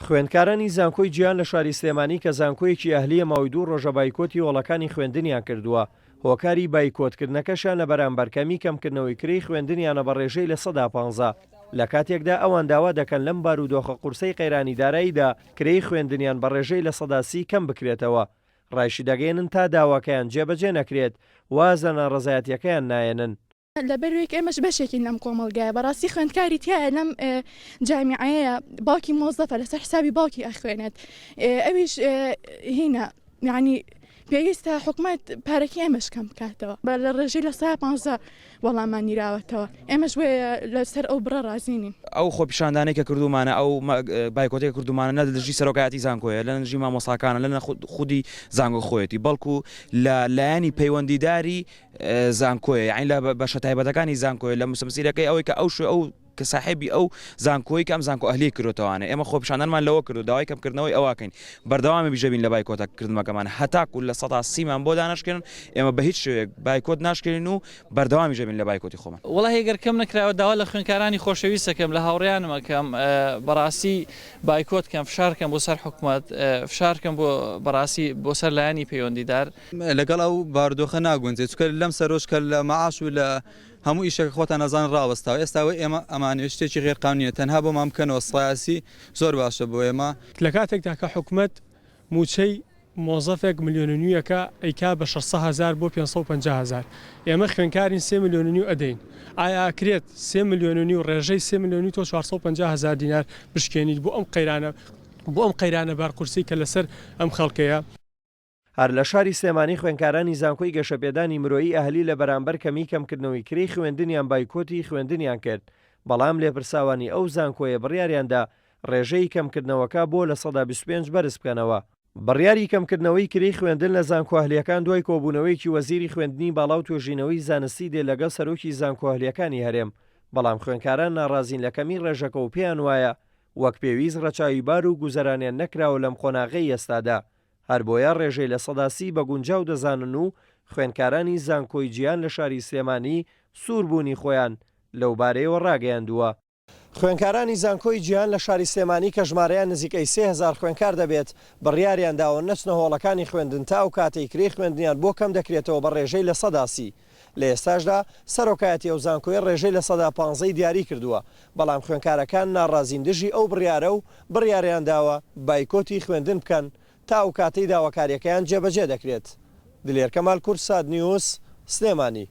خوێندکارانی زانکۆی گیان لە شاری سلێمانی کە زانکۆیەکی ئەهلیە ماوەی 2 ڕۆژە بایکۆتی وڵەکانی خوێندنیان کردووە. هۆکاری بایکۆتکردنەکەشان لە بەرامبەرکەمی کەمکردنەوەی کرێی خوێندنیانە بە ڕێژەی لە 15 لە کاتێکدا ئەوان داوا دەکەن لەم بارودۆخە قورسەی قەیرانی داراییدا کرێی خوێندنیان بە ڕێژەی لە 30 کەم بکرێتەوە. ڕایشی دەگەێنن تا داواکەیان جێبەجێ نەکرێت وازە ناڕەزایەتیەکەیان نایەنن. لەبەروێک ئێمەش بەشێکی لەم کۆمەڵگایە بەڕاستی خوێندکاری تایە لەم جامیعەیە باوکی مۆزەفە لەسەر حسابی باوکی ئەخوێنێت ئەویش هینە یعنی پێویستە حکومەت پارەکی ئێمەش کەم بکاتەوە بە لە ڕێژەی لە 15 وەڵامان نیراوەتەوە ئێمەش وێ لەسەر ئەو بڕە رازیینین. ئەو خۆپیشاندانێک کە کردومانە ئەو بایکۆتێک کردومانە نە دژی سەرۆکایەتی زانکۆیە لە نژی مامۆساکانە لە خودی زانگۆ خۆیەتی بەڵکو لە لایەنی پەیوەندیداری زانکۆیە یعنی لە بەشە تایبەتەکانی زانکۆیە لە موسەمسیرەکەی ئەوەی کە ئەو کە صاحبی ئەو زانکۆی کەم زانکۆ ئەهلی کردوتەوانە ئێمە خۆپیشاندانمان لەوە کردو داوای کەمکردنەوەی ئەوواکەین بەردەوامی بیژەبین لە بایکۆتەکردنەکەمان هەتاکو لە 130مان بۆ دانشکردن ئێمە بە هیچ شوێک بایکۆت ناشکردین و بەردەوامی ژەبین لە بایکۆتی خۆمان. وڵی هێگر کەم نکراوە داوا لە خوێندکارانی خۆشەویستەکەم لە هاوڕێیانمە کەم بەڕاستی بایکۆت کەم فشارکەم بۆ سەر حکوومەت فشارکەم بۆ بەڕاستی بۆ سەر لایەنی پەیوەندیدار لەگەڵ ئەو بارودۆخە ناگونجێت چکە لەم سەرۆشکە لە مەعاش و لە هەموو ئیشەکە خۆتان نەزان ڕاوەستاوە ئێستاوەی ئێمە ئەمانێ شتێکی غێرقانونیە تەنها بۆ مام بکەنەوە سیاسی زۆر باشە بۆ ئێمە لە کاتێکدا کە حکوومەت موچەی مۆزەفێک 1.5 ملیۆنەکە ئەیکا بە 600,000 بۆ 550,000 ئێمە خوێندکارین 3 ملیۆنی ئەدەین ئایا ئەکرێت 3 ملیۆنی و ڕێژەی 3 ملیۆنی تۆ 450,000 دینار بشکێنیت بۆ ئەم قەیرانە بارقورسی کە لەسەر ئەم خەڵکەیە. هەر لە شاری سلێمانی خوێندکارانی زانکۆی گەشەپێدانی مرۆیی ئەهلی لە بەرامبەر کەمی کەمکردنەوەی کرێی خوێندنیان بایکۆتی خوێندنیان کرد بەڵام لێپرساوانی ئەو زانکۆیە بڕیاریاندا ڕێژەی کەمکردنەوەکە بۆ لە 125 بەرز بکەنەوە. بڕیاری کەمکردنەوەی کرێی خوێندن لە زانکۆهلیەکان دوای کۆبوونەوەیکی وەزیری خوێندنی باڵا و توێژینەوەی زانستی دێ لەگەڵ سەرۆکی زانکۆهلیەکانی هەرێم بەڵام خوێندکاران ناڕازین لە کەمی ڕێژەکە و پێیان وایە وەک پێویست ڕەچاویبار و گوزەرانیان نەکراوە لەم قۆناغەی ئێستادا هەر بۆیە ڕێژەی لە 130 بە گونجاو دەزانن و خوێندکارانی زانکۆی گیان لە شاری سلێمانی سووربوونی خۆیان لەو بارەیەوە ڕاگەیاندووە. خوێندکارانی زانکۆی گیان لە شاری سلێمانی کە ژمارەیان نزیکەی 3000 خوێندکار دەبێت بڕیاریان داوە نەچنە هۆڵەکانی خوێندن تا و کاتەی کرێی خوێندنیان بۆ کەم دەکرێتەوە بە ڕێژەی لە 130 لە ئێستاشدا سەرۆکایەتی ئەو زانکۆی ڕێژەی لە 115 دیاری کردووە بەڵام خوێندکارەکان ناڕازین دژی ئەو بڕیارە و بڕیاریان داوە بایکۆتی خوێندن بکەن تا و کاتەی داواکاریەکەیان جێبەجێ دەکرێت. دلێر کەمال کورد ساد نیوز سلێمانی.